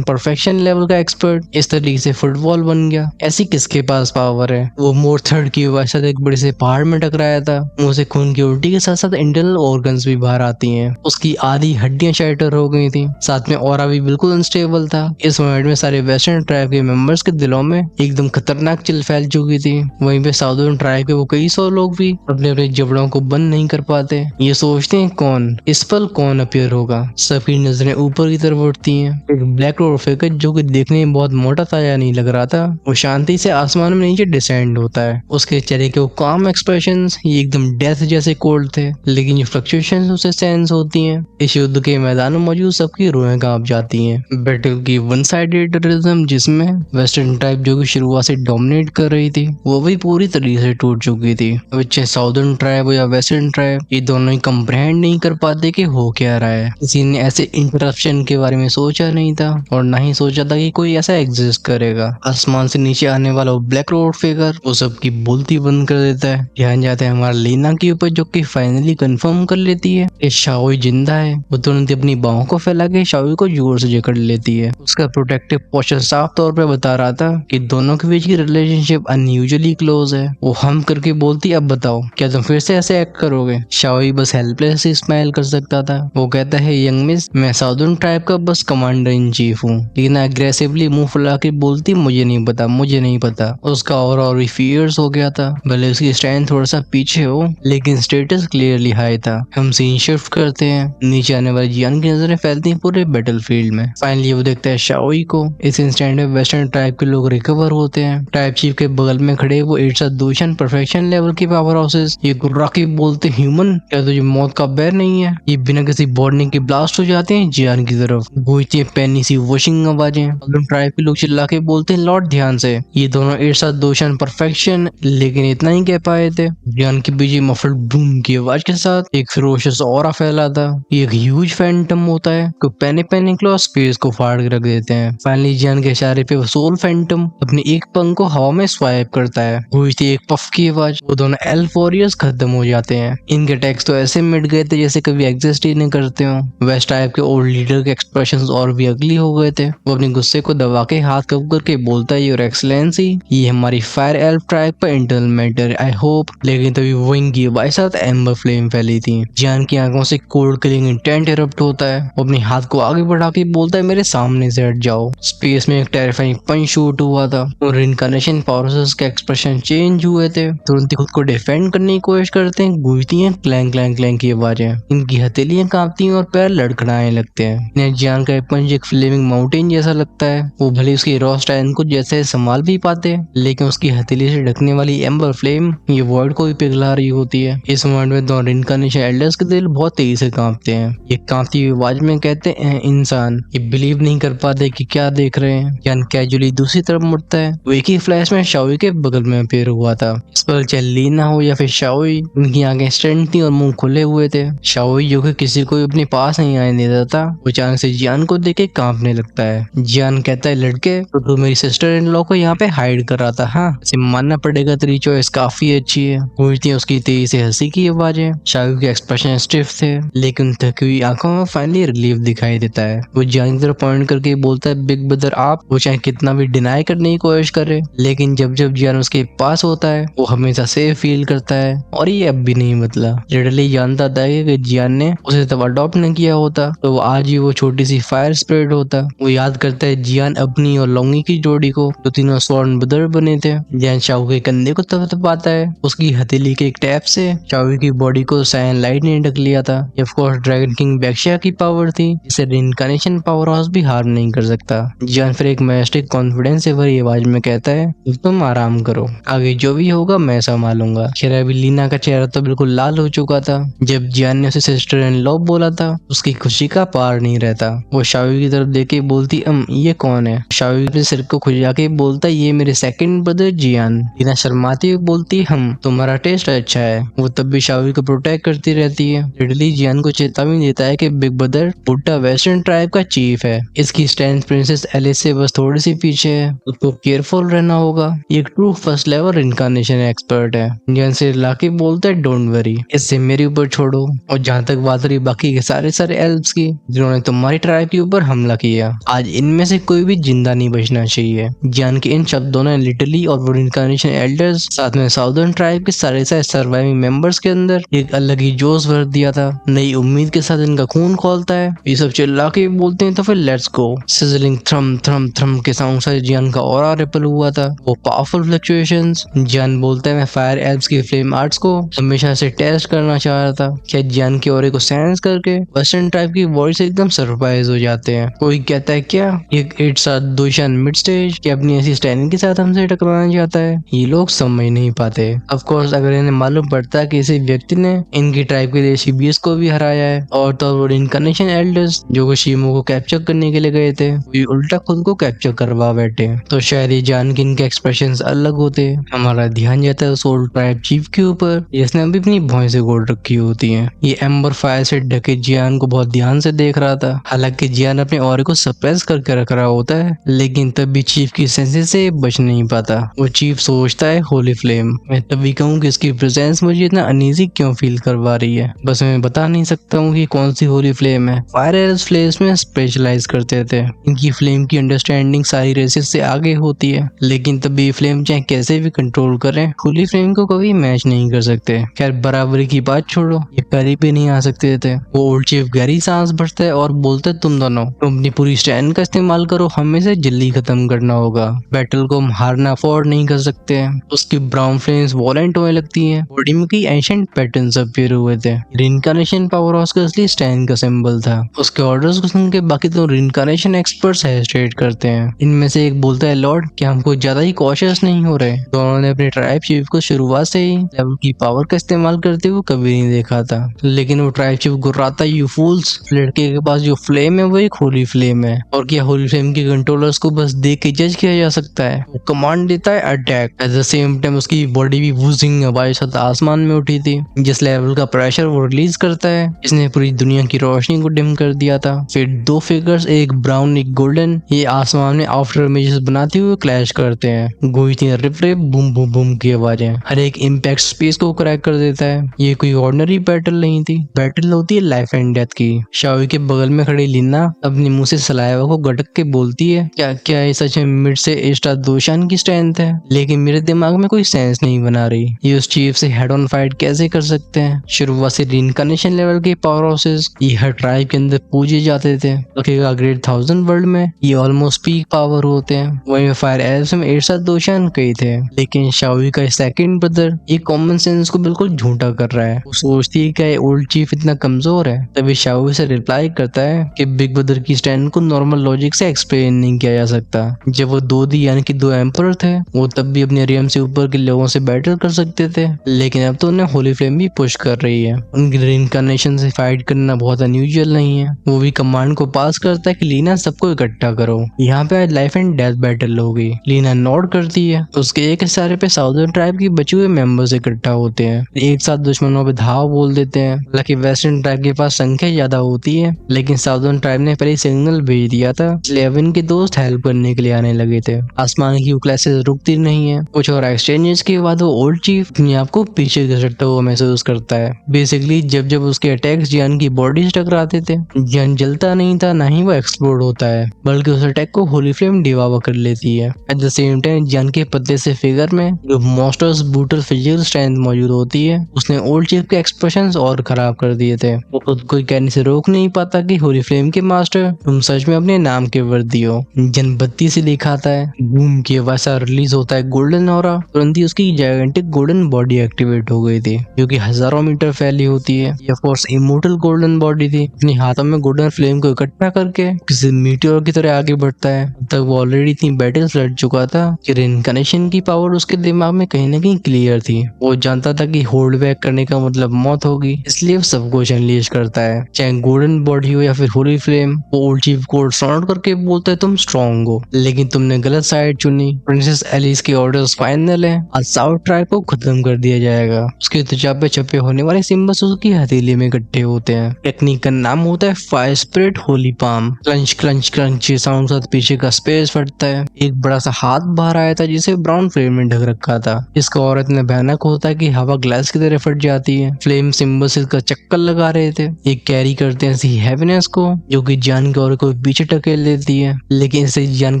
परफेक्शन लेवल का एक्सपर्ट इस तरीके से फुटबॉल बन गया। ऐसी किसके पास पावर है। वो मोर थर्ड की वजह से एक बड़े से पहाड़ में टकराया था। मुंह से खून की उल्टी के साथ साथ इंटरनल ऑर्गन्स भी बाहर आती हैं। उसकी आधी हड्डियां शैटर हो गई थी। साथ में ऑरा भी बिल्कुल अनस्टेबल था। इस मोमेंट में सारे वेस्टर्न ट्राइब के मेंबर्स के दिलों में एकदम खतरनाक चिल फैल चुकी थी। वहीं पे साउदर्न ट्राइब के वो कई सौ लोग भी अपने अपने जबड़ों को बंद नहीं कर पाते। ये सोचते हैं कौन इस पल कौन अपीयर होगा। सबकी नजरें ऊपर की तरफ उठती हैं। एक ब्लैक रोड फिगर जो कि देखने में बहुत मोटा ताजा नहीं लग रहा था, वो शांति से आसमान में नीचे डिसेंड होता है। उसके चेहरे के वो काम एक्सप्रेशंस ये एकदम डेथ जैसे कोल्ड थे, लेकिन ये फ्लक्चुएशंस उसे सेंस होती हैं। इस युद्ध के मैदान में मौजूद सबकी रूहें कांप जाती हैं। बैटल की वन साइडेड टेररिज्म जिसमें वेस्टर्न ट्राइब जो कि शुरुआत से डोमिनेट कर रही थी, वो भी पूरी तरीके से टूट चुकी थी। अब चाहे साउदर्न ट्राइब हो या वेस्टर्न ट्राइब, ये दोनों ही कंप्रहेंड नहीं कर पाते कि हो क्या रहा है। किसी ने ऐसे इंटरप्शन के बारे में सोचा नहीं था और ना ही सोचा था कि कोई ऐसा एग्जिस्ट करेगा। आसमान से नीचे आने वाला वो ब्लैक रोड फिगर वो सबकी बोलती बंद कर देता है। ध्यान जाता है हमारा लीना के ऊपर, जो कि फाइनली कंफर्म कर लेती है कि शाओ जिंदा है। वो तुरंत अपनी बाहों को फैला के शाओ को जोर से जकड़ लेती है। उसका प्रोटेक्टिव पोस्चर साफ तौर पे बता रहा था कि दोनों के बीच की रिलेशनशिप अनयूजुअली क्लोज है। वो हम करके बोलती, अब बताओ क्या तुम फिर से ऐसे एक्ट करोगे? शाओई बस हेल्पलेस स्माइल कर सकता था। वो कहता है, यंग मिस, मैं साउदर्न ट्राइब का बस कमांडर इन चीफ हूँ। लेकिन अग्रेसिवली मुंह फुला के बोलती, मुझे नहीं पता, मुझे नहीं पता। उसका और भी फियर्स हो गया था। भले उसकी स्टैंड थोड़ा सा पीछे हो, लेकिन स्टेटस क्लियरली हाई था। हम सीन शिफ्ट करते हैं। नीचे आने वाली जियान की नजरें फैलती हैं पूरे बैटलफील्ड में। फाइनली वो देखता है शाओई को। इस इंस्टेंट में वेस्टर्न ट्राइब के लोग रिकवर होते हैं। ट्राइब चीफ के बगल में खड़े वो इट्स दूषण परफेक्शन लेवल की पावर हाउसेस ये गुर्रा की बोलते, ह्यूमन, क्या तुझे मौत का बैर नहीं है? ये बिना किसी वार्निंग के ब्लास्ट हो जाते हैं जियान की तरफ। गूंजती है पैनी सी वॉशिंग आवाजें। ट्राइब के लोग चिल्ला के बोलते हैं, लॉर्ड ध्यान से। ये दोनों इट्स दूषण परफेक्शन, लेकिन इतना ही कह पाए थे। जियान के बीच मफल्ड बूम की आवाज के साथ एक फिरोशियस ऑरा फैला था। ये एक ह्यूज फैंटम होता है को पैने पैने क्लॉ स्पेस को फाड़ के रख देते हैं। फाइनली जियान के इशारे पे वो सोल फैंटम अपने एक पंख को हवा में स्वाइप करता है। गूंजती एक पफ की आवाज। वो दोनों एल्फ वॉरियर्स खत्म हो जाते हैं। इनके अटैक्स तो ऐसे मिट गए थे जैसे कभी एग्जिस्ट ही नहीं करते हो। वेस्ट टाइप के ओल्ड लीडर के एक्सप्रेशंस और भी अगली हो गए थे। वो अपने गुस्से को दबा के हाथ कब करके बोलता है, योर एक्सलेंसी, ये हमारी फायर एल्फ ट्राइब पर इंटरनल मैटर, आई होप। लेकिन तभी विंग की आवाज साथ एम्बर फ्लेम फैली थी। जियान की आंखों से कोल्ड किलिंग इंटेंट इरप्ट होता है। वो अपने हाथ को आगे बढ़ा के बोलता है, मेरे सामने से हट जाओ। स्पेस में एक टेरिफाइंग पंच शूट हुआ था और इनकार्नेशन पावर्स के एक्सप्रेशन चेंज हुए थे। तुरंत ही खुद को डिफेंड करने की कोशिश करते हैं। गूंजती हैं क्लैंग क्लैंग क्लैंग की आवाजें। इनकी हथेलियां कांपती हैं और पैर लड़खड़ाने लगते हैं। इन्हें जियान का पंच एक फ्लेमिंग माउंटेन जैसा लगता है। वो भले उसकी रॉ स्टाइन को जैसे संभाल भी पाते, लेकिन उसकी हथेली से ढकने वाली एम्बर फ्लेम ये वर्ल्ड को भी पिघला रही होती है। इस मोमेंट में दोनों इनकार्नेशन एल्डर्स के दिल बहुत तेजी से कांपते हैं। ये कांपती हुई आवाज में कहते हैं, इंसान, ये बिलीव नहीं कर पाते कि क्या देख रहे हैं। जियान कैजुअली दूसरी तरफ मुड़ता है। वो एक ही फ्लैश में शाओई के बगल में अपेयर हुआ था। इस पर चाहे लीना हो या फिर शाओई, उनकी आंखें स्टैंड थी और मुंह खुले हुए थे। शाओई जो कि किसी को अपने पास नहीं आने देता था, वो अचानक से जियान को देख के कांपने लगता है। जियान कहता है, लड़के, तो तू मेरी सिस्टर इन लॉ को यहाँ पे हाइड कर रहा था, हाँ? इसे मानना पड़ेगा, तेरी चॉइस काफी अच्छी है। गूंजती है उसकी तेजी से हंसी की आवाजें। शाओई के एक्सप्रेशन स्टिफ थे, लेकिन थकी हुई आंखों में फाइनली रिलीफ दिखाई देता है। वो जियान की तरफ पॉइंट करके बोलता है, बिग ब्रदर आप। वो चाहे कितना भी डिनाई करने की कोशिश करे, लेकिन जब जब जियान उसके पास होता है वो हमेशा सेफ फील करता है। और ये अब भी नहीं बदला। लिटरली जानता था कि जियान ने उसे तब अडॉप्ट न किया होता तो वो आज ही वो छोटी सी फायर स्प्रेड होता। वो याद करता है जियान अपनी और लोंगी की जोड़ी को, जो तीनों स्वर्ण ब्रदर बने थे। जियान शाओ के कंधे को थपथपाता है। उसकी हथेली के एक टैप से शाओ की बॉडी को सायन लाइट ने ढक लिया था। ऑफ कोर्स ड्रैगन किंग बैक्शिया की पावर थी, जिसे रिइनकार्नेशन पावर हाउस भी हार नहीं कर सकता। जियान फिर एक मैजिक कॉन्फिडेंस से भरी आवाज में कहता है, तुम आराम करो, आगे जो भी होगा मैं संभालूंगा। खैर अभी लीना का चेहरा तो बिल्कुल लाल हो चुका था। जब जियान ने उसे सिस्टर इन लॉ बोला था, उसकी खुशी का पार नहीं रहता। वो शाओई की तरफ देख के बोलती, ये कौन है? शाओई अपने सिर को खुजा के बोलता, ये मेरे सेकंड ब्रदर जियान। लीना शर्माती हुई बोलती, तुम्हारा टेस्ट अच्छा है। वो तब भी शाओई को प्रोटेक्ट करती रहती है। रिडली जियान को चेतावनी देता है कि बिग ब्रदर बुड्ढा वेस्टर्न ट्राइब का चीफ है। इसकी स्ट्रेंथ प्रिंसेस एलिस से बस थोड़ी सी पीछे है, उसको केयरफुल रहना होगा। ये एक true first level incarnation expert है। जियान से लाके बोलता है, डोंट वरी, इससे मेरे ऊपर छोड़ो। और जहाँ तक बात रही बाकी के सारे एल्व्स की जिन्होंने तुम्हारी ट्राइब के ऊपर हमला किया, आज इनमें से कोई भी जिंदा नहीं बचना चाहिए। जियान के इन शब्दों ने लिटरली और वो इनकार्नेशन एल्डर्स साथ में साउदर्न ट्राइब के सारे सर्वाइविंग मेंबर्स के अंदर एक अलग ही जोश भर दिया था। नई उम्मीद के साथ इनका खून खोलता है। ये सब चिल्ला के बोलते हैं, तो फिर लेट्स गो। सिजलिंग थ्रम थ्रम थ्रम के साउंड से जियान का ऑरा रिपल हुआ था। वो पावरफुल फ्लक्चुएशंस। जियान बोलता है, मैं फायर एल्व्स की फ्लेम आर्ट्स को हमेशा से टेस्ट करना चाह रहा था। क्या जियान के ऑरे को सेंस करके वेस्टर्न ट्राइब की वॉइस एकदम सरप्राइज हो जाते हैं। कोई कहता है, क्या एक इट्स दुशान मिड स्टेज कि अपनी ऐसी स्टैंडिंग के साथ हमसे टकराना चाहता है? ये लोग समझ नहीं पाते। ऑफ कोर्स अगर इन्हें मालूम पड़ता है कि इसी व्यक्ति ने इनकी ट्राइब के लिए सीबीएस को भी हराया है, और तो वो इनकार्नेशन एल्डर्स जो शीमो को कैप्चर करने के लिए गए थे, वो उल्टा खुद को कैप्चर करवा बैठे। तो शायद ये जान के इनके एक्सप्रेशंस अलग होते। हमारा ध्यान जाता है उस ओल्ड ट्राइब चीफ के ऊपर, जिसने अभी अपनी भौं से गोड़ रखी होती है। ये एम्बर फायर से ढके जियान को बहुत ध्यान से देख रहा था। हालांकि जियान अपने ऑरे को सप्रेस करके रख रहा होता है, लेकिन तब भी चीफ की सेंसेस से बच नहीं पाता। वो चीफ सोचता है, होली फ्लेम, मैं तभी कहूँ कि इसकी प्रेजेंस मुझे इतना अनईजी क्यों फील करवा रही है। बस मैं बता नहीं सकता हूँ कि कौन सी होली फ्लेम है। फायर एल्व्स फ्लेम्स में स्पेशलाइज करते थे। इनकी फ्लेम की अंडरस्टैंडिंग सारी रेसेस से आगे होती है, लेकिन तभी फ्लेम चाहे कैसे भी कंट्रोल करें, होली फ्लेम को कभी मैच नहीं कर सकते। खैर बराबरी की बात छोड़ो, ये करीब भी नहीं आ सकते थे। वो ओल्ड चीफ गहरी सांस भरता है और बोलता है तुम दोनों तुम अपनी पूरी स्ट्रेंथ का इस्तेमाल करो, हमें से जल्दी खत्म करना होगा। बैटल को हम हारना अफोर्ड नहीं कर सकते हैं। उसकी ब्राउन फ्लेम्स वॉलेंट होने लगती हैं। बॉडी में कई एंशिएंट पैटर्न्स अपीयर हुए थे। रिइंकार्नेशन पावर हाउस का असली स्टैंड का सिंबल था। उसके ऑर्डर्स को सुन के बाकी दो रिइंकार्नेशन एक्सपर्ट्स हेजिटेट करते हैं। इनमें से एक बोलता है लॉर्ड क्या हम कुछ ज्यादा ही कॉशियस नहीं हो रहे? दोनों ने अपने ट्राइब चीफ को शुरुआत से ही लेवल की पावर का इस्तेमाल करते हुए कभी नहीं देखा था, लेकिन वो ट्राइब चीफ गुर्राता यू फूल्स, लड़के के पास जो फ्लेम है वो एक होली फ्लेम है, और क्या होली फ्लेम के कंट्रोलर्स को बस देख के जज किया जा सकता है? वो कमांड देता है attack. At the same time उसकी बॉडी भी वूजिंग हवाई साथ आसमान में उठी थी। जिस लेवल का प्रेशर वो रिलीज करता है इसने पूरी दुनिया की रोशनी को डिम कर दिया था। फिर दो फिगर्स, एक ब्राउन एक गोल्डन, ये आसमान में आफ्टर इमेजेस बनाते हुए क्लैश करते हैं। गूंजती हैं rip rip boom boom boom की आवाजें। हर एक इम्पैक्ट स्पेस को क्रैक कर देता है। ये कोई ऑर्डिनरी बैटल नहीं थी, बैटल होती है लाइफ एंड डेथ की। शाओई के बगल में खड़ी लीना अपने मुंह से सलाइवा को गटक के बोलती है क्या क्या ये सच में मिड से एस्टा दोशान की स्ट्रेंथ है? लेकिन मेरे दिमाग में कोई सेंस नहीं बना रही। ये उस चीफ से हेड ऑन फाइट कैसे कर सकते हैं? शुरुआत से रिइंकार्नेशन लेवल के पावर हाउसेस ये हर ट्राइब के अंदर पूजे जाते थे। लगेगा ग्रेट 1000 वर्ल्ड में ये ऑलमोस्ट पीक पावर होते हैं। वहीं फायर एल्व्स में एस्टा दोशान कई थे, लेकिन शाओई का सेकंड ब्रदर ये कॉमन सेंस को बिल्कुल झूठा कर रहा है। वो सोचती है कि ओल्ड चीफ इतना कमजोर है। तभी शाओई से रिप्लाई करता है कि बिग ब्रदर की स्ट्रेंथ को नॉर्मल लॉजिक से एक्सप्लेन नहीं किया जा सकता। जब वो दो दी यानी कि दो एम्पर थे वो तब भी अपने रियम से ऊपर के लोगों से बैटल कर सकते थे, लेकिन अब तो उन्हें होली फ्लेम भी पुश कर रही है। उनकी रिइंकार्नेशन से फाइट करना बहुत अनयूजुअल नहीं है। वो भी कमांड को पास करता है कि लीना सबको इकट्ठा करो, यहाँ पे आज लाइफ एंड डेथ बैटल होगी। लीना नोट करती है। उसके एक इशारे पे साउदर्न ट्राइब के बचे हुए मेंबर्स इकट्ठा होते हैं, एक साथ दुश्मनों पे धाव बोल देते हैं। हालांकि वेस्टर्न ट्राइब के पास संख्या ज्यादा होती है, लेकिन साउदर्न ट्राइब ने पहले सिग्नल भेज दिया था, इसलिए अब इनके दोस्त हेल्प करने के लिए आने लगे थे। आसमान की क्लासेस रुकती नहीं है। कुछ और एक्सचेंजेस के बाद वो ओल्ड चीफ अपने आप को पीछे घसटता हुआ महसूस करता है। बेसिकली जब जब उसके अटैक्स जियान की बॉडी से टकराते थे, जियान जलता नहीं था, ना ही वो एक्सप्लोड होता है, बल्कि उस अटैक को होली फ्लेम डिवावा कर लेती है। एट द सेम टाइम जियान के पतले से फिगर में जो मॉन्स्टर्स ब्रूटल फिजिकल स्ट्रेंथ मौजूद होती है, उसने ओल्ड चीफ के एक्सप्रेशंस और खराब कर दिए थे। वो खुद को कहने से रोक नहीं पाता कि होली फ्लेम के मास्टर तुम सच में अपने नाम के वर्दी हो। जन बत्ती से दिखाता है, बूम की वैसा रिलीज होता है गोल्डन ऑरा। तुरंत ही उसकी जायंटिक गोल्डन बॉडी एक्टिवेट हो गई थी, जो कि हजारों मीटर फैली होती है। ये फोर्स इमोर्टल गोल्डन बॉडी थी। अपने हाथों में गोल्डन फ्लेम को इकट्ठा करके किसी मीटियोर की तरह आगे बढ़ता है। अब तक वो ऑलरेडी इतनी बैटल्स लड़ चुका था कि रिइंकार्नेशन की पावर उसके दिमाग में कहीं ना कहीं क्लियर थी। वो जानता था कि होल्ड बैक करने का मतलब मौत होगी, इसलिए वो सब कुछ अनलीश करता है, चाहे गोल्डन बॉडी हो या फिर होली फ्लेम। वो ओल्ड चीफ को साउंड करके बोलता है तुम स्ट्रॉन्ग हो, लेकिन तुमने गलत साइड चुनी। प्रिंसेस एलिस के ऑर्डर्स फाइनल है, आज साउथ ट्राइब को खत्म कर दिया जाएगा। उसके त्वचा पे छपे होने वाले सिंबल्स उसकी हथेली में इकट्ठे होते हैं। टेक्निक का नाम होता है fire spirit holy palm. Clunch clunch crunch sound साथ पीछे का स्पेस फटता है। एक बड़ा सा हाथ बाहर आया था जिसे ब्राउन फ्लेम में ढक रखा था। इसका और इतना भयानक होता है कि हवा ग्लास की तरह फट जाती है। फ्लेम सिंबल्स इसका चक्कर लगा रहे थे। ये कैरी करते हैं इसी हैप्पीनेस को, जो कि जान के और को पीछे टकेल देती है, लेकिन इससे जान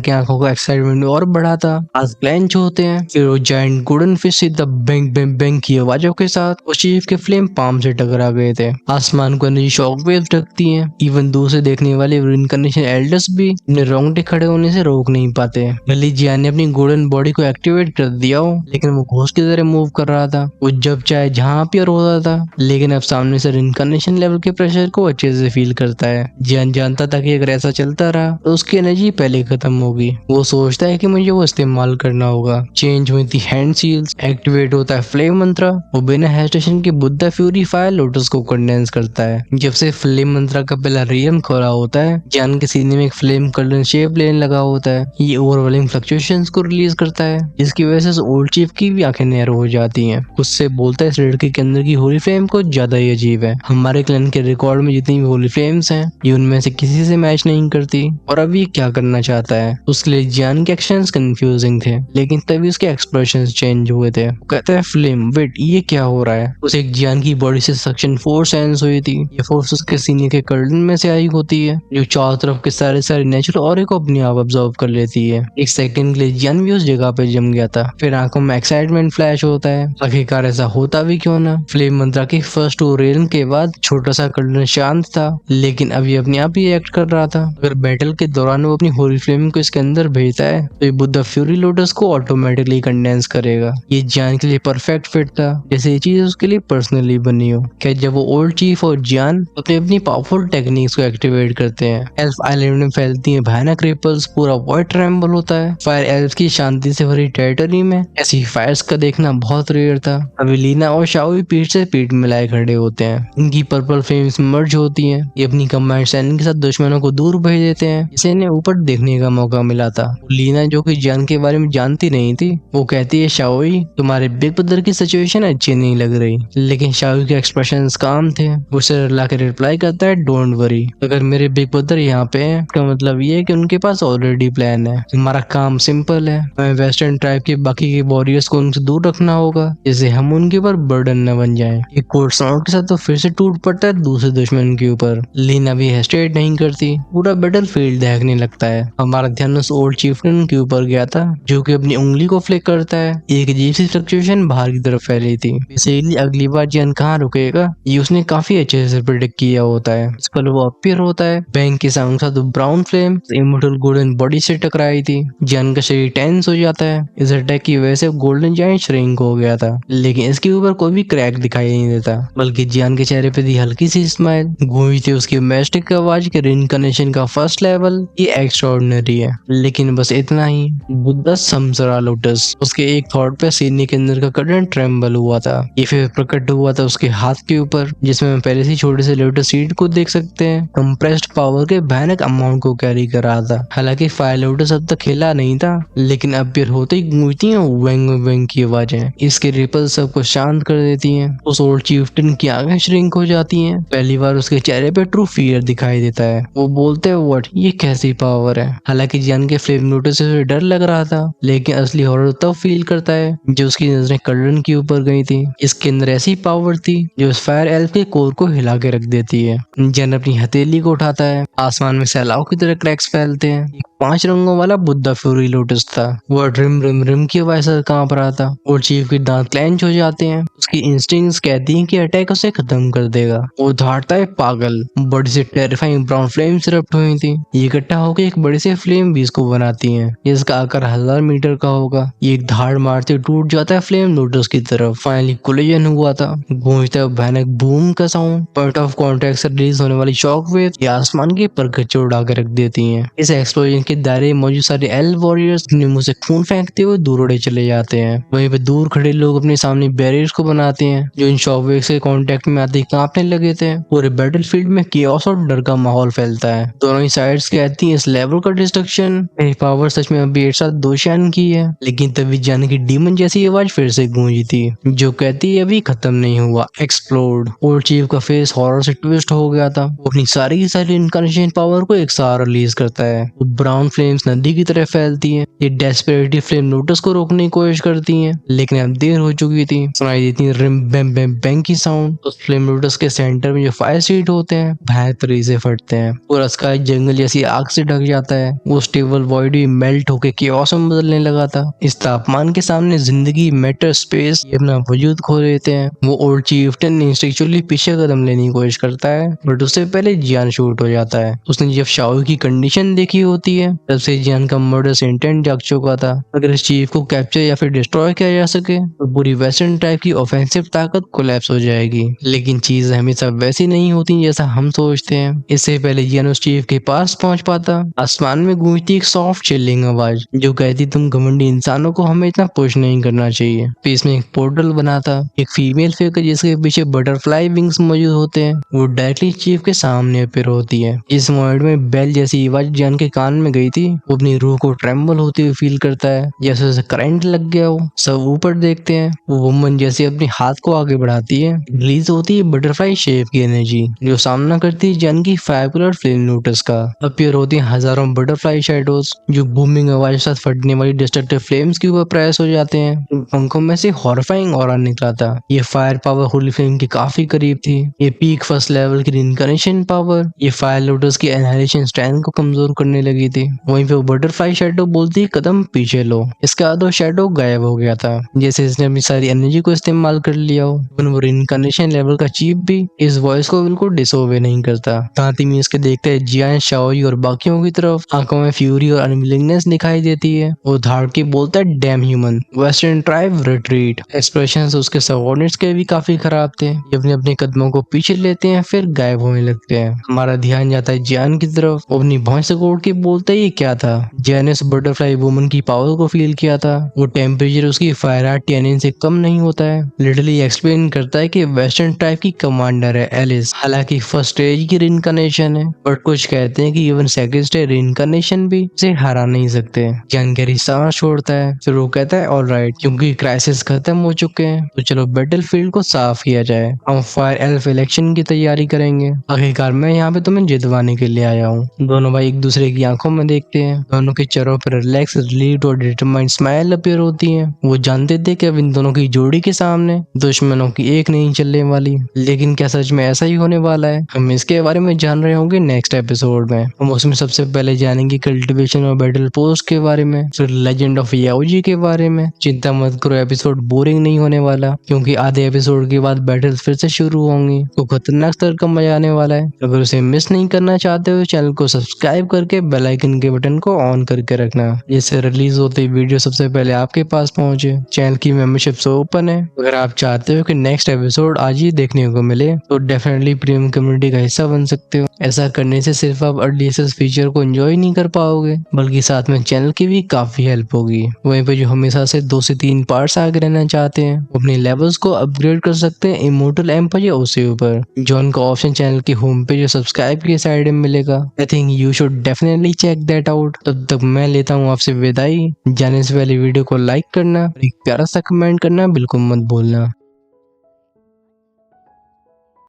की आंखों का एक्साइटमेंट और बढ़ा था। आज क्लेंच होते हैं, फिर वो जायंट गोल्डन फिश सीधा बैंग बैंग बैंग की आवाजों के साथ उस चीफ के फ्लेम पाम से टकरा गए थे। आसमान को एनर्जी शॉक वेव ढकती है। इवन दूर से देखने वाले रिइंकार्नेशन एल्डर्स भी अपने रोंगटे खड़े होने से रोक नहीं पाते। भले जियान ने अपनी गोल्डन बॉडी को एक्टिवेट कर दिया हो, लेकिन वो घोष की तरह मूव कर रहा था। वो जब चाहे जहाँ अपीयर होता था, लेकिन अब सामने से रिइंकार्नेशन लेवल के प्रेशर को अच्छे से फील करता है। जियान जानता था कि अगर ऐसा चलता रहा तो उसकी एनर्जी पहले खत्म होगी। वो सोचता है कि मुझे वो इस्तेमाल करना होगा। चेंज हुई थी हैंड सील्स, एक्टिवेट होता है फ्लेम मंत्रा। वो बिना हेजिटेशन के बुद्धा फ्यूरी फायर लोटस को कंडेंस करता है। जब से फ्लेम मंत्रा का पहला रियम खोला होता है, जियान के सीने में एक फ्लेम कलर शेप लेने लगा होता है। ये ओवरवेलिंग फ्लक्चुएशंस को रिलीज करता है, जिसकी वजह से ओल्ड चीफ की भी आंखें नैरो हो जाती हैं। उससे बोलता है इस लड़के के अंदर की होली फ्लेम को ज्यादा ही अजीब है। हमारे क्लैन के रिकॉर्ड में जितनी भी होली फ्लेम्स हैं, ये उनमें से किसी से मैच नहीं करती। और अब ये क्या करना चाहता है? उसके लिए जियान के एक्शंस कंफ्यूजिंग थे, लेकिन तभी उसके एक्सप्रेशंस चेंज हुए थे। वो कहता है फ्लेम वेट, ये क्या हो रहा है? उसे एक जियान की बॉडी से सक्शन फोर्स सेंस हुई थी। ये फोर्स उसके सीने के कर्टन में से आई होती है, जो चारों तरफ के सारे नेचुरल ऑरे को अपने आप ऑब्जर्व कर लेती है। एक सेकंड के लिए जियान भी उस जगह पे जम गया था। फिर आंखों में एक्साइटमेंट फ्लैश होता है, आखिरकार ऐसा होता भी क्यों ना। फ्लेम मंत्रा की फर्स्ट 2 रेन के बाद छोटा सा कर्नल शांत था, लेकिन अभी अपने आप ही एक्ट कर रहा था। अगर बैटल के दौरान वो अपनी होली फ्लेम को इसके अंदर भेजता है तो ये बुद्धा फ्यूरी लोटस को ऑटोमेटिकली कंडेंस करेगा। ये जियान के लिए परफेक्ट फिट था, जैसे ये चीज उसके लिए पर्सनली बनी हो। क्या जब वो ओल्ड चीफ और जियान अपनी पावरफुल टेक्निक्स को एक्टिवेट करते हैं, एल्फ आइलैंड में फैलती है भयानक रिपल्स, पूरा वॉइड ट्रेम्बल होता है। फायर एल्फ की शांति से भरी टेरिटरी में ऐसी फायर्स का देखना बहुत रेयर था। अभी लीना और शाओई पीठ से पीठ मिलाए खड़े होते हैं, इनकी पर्पल फ्लेम्स मर्ज होती हैं। ये अपनी कंबाइंड सैनिक के साथ दुश्मनों को दूर भेज देते हैं। इसे इन्हें ऊपर देखने का मौका मिला था। लीना जो कि जियान के बारे में जानती नहीं थी, वो कहती है शाओई तुम्हारे बिग ब्रदर की सिचुएशन अच्छी नहीं लग रही, लेकिन शाओई के एक्सप्रेशन काम थे। वो सिर हिला के रिप्लाई करता है डोंट वरी, अगर मेरे बिग ब्रदर यहाँ पे हैं तो मतलब ये है कि उनके पास ऑलरेडी प्लान है। हमारा काम सिंपल है, हमें वेस्टर्न ट्राइब के बाकी के वॉरियर्स को उनसे दूर रखना होगा, जिससे हम उनके ऊपर बर्डन न बन जाएं। एक कोर्ट साउंड के साथ तो फिर से टूट पड़ता है दूसरे दुश्मन के ऊपर। लीना भी हेस्टेट नहीं करती, पूरा बैटल फील्ड देखने लगता है। हमारा ध्यान उस ओल्ड चिeftain के ऊपर गया था जो कि अपनी उंगली को फ्लिक करता है। एक अजीब सी फ्लक्चुएशन बाहर की तरफ फैली थी। इसीलिए अगली बार जियान कहाँ रुकेगा ये उसने काफी अच्छे से प्रिडिक्ट किया होता है। इस पर वो अपीयर होता है, बैंक के साउंड साथ brown flame immortal golden body से टकराई थी। जियान का शरीर टेंस हो जाता है। इस अटैक की वजह से गोल्डन जायंट श्रिंक हो गया था, लेकिन इसके ऊपर कोई भी क्रैक दिखाई नहीं देता, बल्कि जियान के चेहरे पे थी हल्की सी स्माइल। गूंजी थी उसकी मैस्टिक आवाज के रिइंकार्नेशन का फर्स्ट लेवल ये एक्स्ट्राऑर्डिनरी है, लेकिन बस इतना ही। बुद्धा समसरा लोटस, उसके एक थॉट पे सीने के अंदर का कर्टन ट्रेम्बल हुआ था। ये फिर प्रकट हुआ था उसके हाथ के ऊपर, जिसमें हम पहले से छोटे से लोटस सीड को देख सकते हैं। कंप्रेस्ड पावर के भयानक अमाउंट को कैरी कर रहा था। हालांकि फायर लोटस अब तक खेला नहीं था, लेकिन अपीयर होते ही गूंजती हैं वेंग वेंग की आवाजें। इसके रिपल सबको शांत कर देती हैं। उस ओल्ड चीफ्टन की आंखें श्रिंक हो जाती हैं। पहली बार उसके चेहरे पे ट्रू फियर दिखाई देता है। वो बोलते हैं व्हाट, ये कैसी पावर है। हालांकि जियान के फ्लेम लोटस से डर लग रहा था, लेकिन असली हॉरर तब फील करता है जो उसकी नजरें कर्टन के ऊपर गई थी। इसके अंदर ऐसी पावर थी जो उस फायर एल्फ के कोर को हिला के रख देती है। जियान अपनी हथेली को उठाता है, आसमान में सैलाब की तरह क्रैक्स फैलते हैं। 5 रंगों वाला बुद्धा फ्यूरी लोटस था। वह रिम रिम रिम की आवाज से कांप रहा था और चीफ के दांत क्लेंच हो जाते हैं। उसकी इंस्टिंक्ट्स कहती हैं कि अटैक उसे खत्म कर देगा। वो धाड़ता है पागल। बड़ी से टेरिफाइंग ब्राउन फ्लेम्स इरप्ट हुई थी। ये इकट्ठा होकर एक बड़ी से फ्लेम बीज को बनाती हैं, जिसका आकार 1000 मीटर का होगा। ये एक धाड़ मारते टूट जाता है फ्लेम लोटस की तरफ। फाइनली कोलिजन हुआ था। गूंजता भयानक बूम का साउंड, पॉइंट ऑफ कॉन्टैक्ट से रिलीज होने वाली शॉक वेव ये आसमान के परखच्चे उड़ा के रख देती हैं। इस एक्सप्लोजन के दायरे में मौजूद सारे एल्फ वॉरियर्स अपने मुंह से खून फेंकते हुए दूर उड़े चले जाते हैं। वहीं पे दूर खड़े लोग अपने सामने बैरियर्स को बनाते हैं, जो इन शॉक वेव्स के कांटेक्ट में आते ही कांपने लगे थे। पूरे बैटलफील्ड में कियोस और डर का माहौल फैलता है। दोनों ही साइड्स कहती हैं इस लेवल का डिस्ट्रक्शन मेरी पावर सच में अभी एक साथ 2 शान की है। लेकिन तभी जाने की डीमन जैसी आवाज फिर से गूंजी थी, जो कहती है अभी खत्म नहीं हुआ, एक्सप्लोड। ओल्ड चीफ का फेस हॉरर से ट्विस्ट हो गया था। वो अपनी सारी की सारी इनकार्नेशन पावर को एक साथ रिलीज करता है। ब्राउन फ्लेम्स नदी की तरह फैलती हैं। ये डेस्परेटली फ्लेम लोटस को रोकने की कोशिश करती हैं, लेकिन अब देर हो चुकी थी। सुनाई देती है रिम बैम बैम बैंग की साउंड। उस फ्लेम लोटस के सेंटर में जो फायर सीट होते हैं भयानक तरीके से फटते हैं। पूरा स्काई जंगल जैसी आग से ढक जाता है। वो स्टेबल वॉइड भी मेल्ट होकर कियोस में बदलने लगा था। इस तापमान के सामने जिंदगी, मैटर, स्पेस ये अपना वजूद खो देते हैं। वो ओल्ड चीफ्टन इंस्टिंक्चुअली पीछे कदम लेने की कोशिश करता है, बट उससे पहले जियान शूट हो जाता है। उसने जब शाओ की कंडीशन देखी होती है, तब से जियान का मर्डर इंटेंट जाग चुका था। अगर इस चीफ को कैप्चर या फिर डिस्ट्रॉय किया जा सके तो पूरी वेस्टर्न टाइप की ऑफेंसिव ताकत कोलैप्स हो जाएगी। लेकिन चीजें हमेशा वैसी नहीं होती जैसा हम सोचते हैं। इससे पहले जियान उस चीफ के पास पहुंच पाता, आसमान में गूंजती एक सॉफ्ट चिल्लिंग आवाज जो कहती तुम घमंडी इंसानों को हमें इतना पुश नहीं करना चाहिए। पीस में एक पोर्टल बना था, एक फीमेल फिगर जिसके पीछे बटरफ्लाई विंग्स मौजूद होते हैं, वो डायरेक्टली चीफ के सामने अपीयर होती है। इस मोमेंट में बेल जैसी आवाज जियान के कान में गई थी। वो अपनी रूह को ट्रेम्बल होते हुए फील करता है, जैसे उसे करंट लग गया हो। सब ऊपर देखते हैं। वो वुमन जैसे अपने हाथ को आगे बढ़ाती है, रिलीज होती है बटरफ्लाई शेप की एनर्जी जो सामना करती है जियान की 5 कलर फ्लेम लोटस का। अपीयर होती है हजारों बटरफ्लाई शैडोज जो बूमिंग आवाज के साथ फटने वाली डिस्ट्रक्टिव फ्लेम्स के ऊपर प्रेस हो जाते हैं। पंखों में से हॉरिफाइंग ऑरा निकला था। ये फायर पावर होली फ्लेम के काफी करीब थी। ये पीक फर्स्ट लेवल की रिइंकार्नेशन पावर, ये फायर लोटस की एनहाइलेशन इनहेलेशन स्ट्रेंथ को कमजोर करने लगी थी। वहीं पे वो बटरफ्लाई शैडो बोलती कदम पीछे लो। इसके बाद वो शैडो गायब हो गया था, जैसे इसने अपनी सारी एनर्जी को इस्तेमाल कर लिया हो। वो रिइंकार्नेशन लेवल का चीफ भी इस वॉइस को बिल्कुल डिसओबे नहीं करता। तांती में इसके देखते जियान, शाओई और बाकियों की तरफ आंखों में फ्यूरी और अनविलिंगनेस दिखाई देती है। वो धाड़ के बोलता है dam human, western tribe retreat. Expressions उसके सबऑर्डिनेट्स के भी काफी खराब थे। ये अपने अपने कदमों को पीछे लेते हैं फिर गायब होने लगते हैं। हमारा ध्यान जाता है जियान की तरफ। वो अपनी भौं से कोड के बोलते ही क्या था। जियान ने उस बटरफ्लाई वुमन की पावर को फील किया था। वो टेम्परेचर उसकी फायर आर्ट टेनिन से कम नहीं होता है। लिटरली एक्सप्लेन करता है कि वेस्टर्न ट्राइब की कमांडर है एलिस। हालांकि फर्स्ट स्टेज की रिइंकार्नेशन है, बट कुछ कहते हैं कि इवन सेकंड स्टेज रिइंकार्नेशन भी इसे हरा नहीं सकते। जियान गहरी सांस छोड़ता है, फिर वो कहता है ऑलराइट, क्योंकि क्राइसिस खत्म हो चुके हैं तो चलो बैटलफील्ड को साफ किया जाए। हम फायर एल्फ इलेक्शन की तैयारी करेंगे। आखिरकार मैं यहाँ पे तुम्हें जितवाने के लिए आया हूँ। दोनों भाई एक दूसरे की आंखों में देखते हैं। दोनों के चेहरों पर रिलैक्स, रिलीव्ड और डिटरमाइंड स्माइल अपीयर होती है। वो जानते थे कि अब इन दोनों की जोड़ी के सामने दुश्मनों की एक नहीं चलने वाली। लेकिन क्या सच में ऐसा ही होने वाला है? हम इसके बारे में जान रहे होंगे नेक्स्ट एपिसोड में। हम उसमें सबसे पहले जानेंगे कल्टीवेशन और बैटल पोस्ट के बारे में, फिर लेजेंड ऑफ याओजी के बारे में। चिंता मत करो, एपिसोड बोरिंग नहीं होने वाला, क्योंकि आधे एपिसोड के बाद बैटल फिर से शुरू होंगी तो खतरनाक स्तर का मजा आने वाला है। अगर उसे मिस नहीं करना चाहते हो चैनल को सब्सक्राइब करके बेल आइकन के बटन को ऑन करके रखना, जिससे रिलीज होते वीडियो सबसे पहले आपके पास पहुंचे। चैनल की मेंबरशिप से ओपन है। अगर आप चाहते हो कि नेक्स्ट एपिसोड आज ही देखने को मिले तो डेफिनेटली प्रीमियम कम्युनिटी का हिस्सा बन सकते हो। ऐसा करने से सिर्फ आप अर्ली एक्सेस फीचर को एंजॉय नहीं कर पाओगे, बल्कि साथ में चैनल की भी काफी हेल्प होगी। वहीं पे जो हमेशा से 2 से 3 पार्ट्स आगे रहना चाहते हैं वो अपने लेवल्स को अपग्रेड कर सकते हैं इमोर्टल एम्पर या उससे ऊपर, जो उनका ऑप्शन चैनल की होम पेज और सब्सक्राइब की साइड में मिलेगा। I think you should definitely check that out. तब तक मैं लेता हूँ आपसे विदाई। जाने से पहले वीडियो को लाइक करना, एक प्यारा सा कमेंट करना बिल्कुल मत भूलना।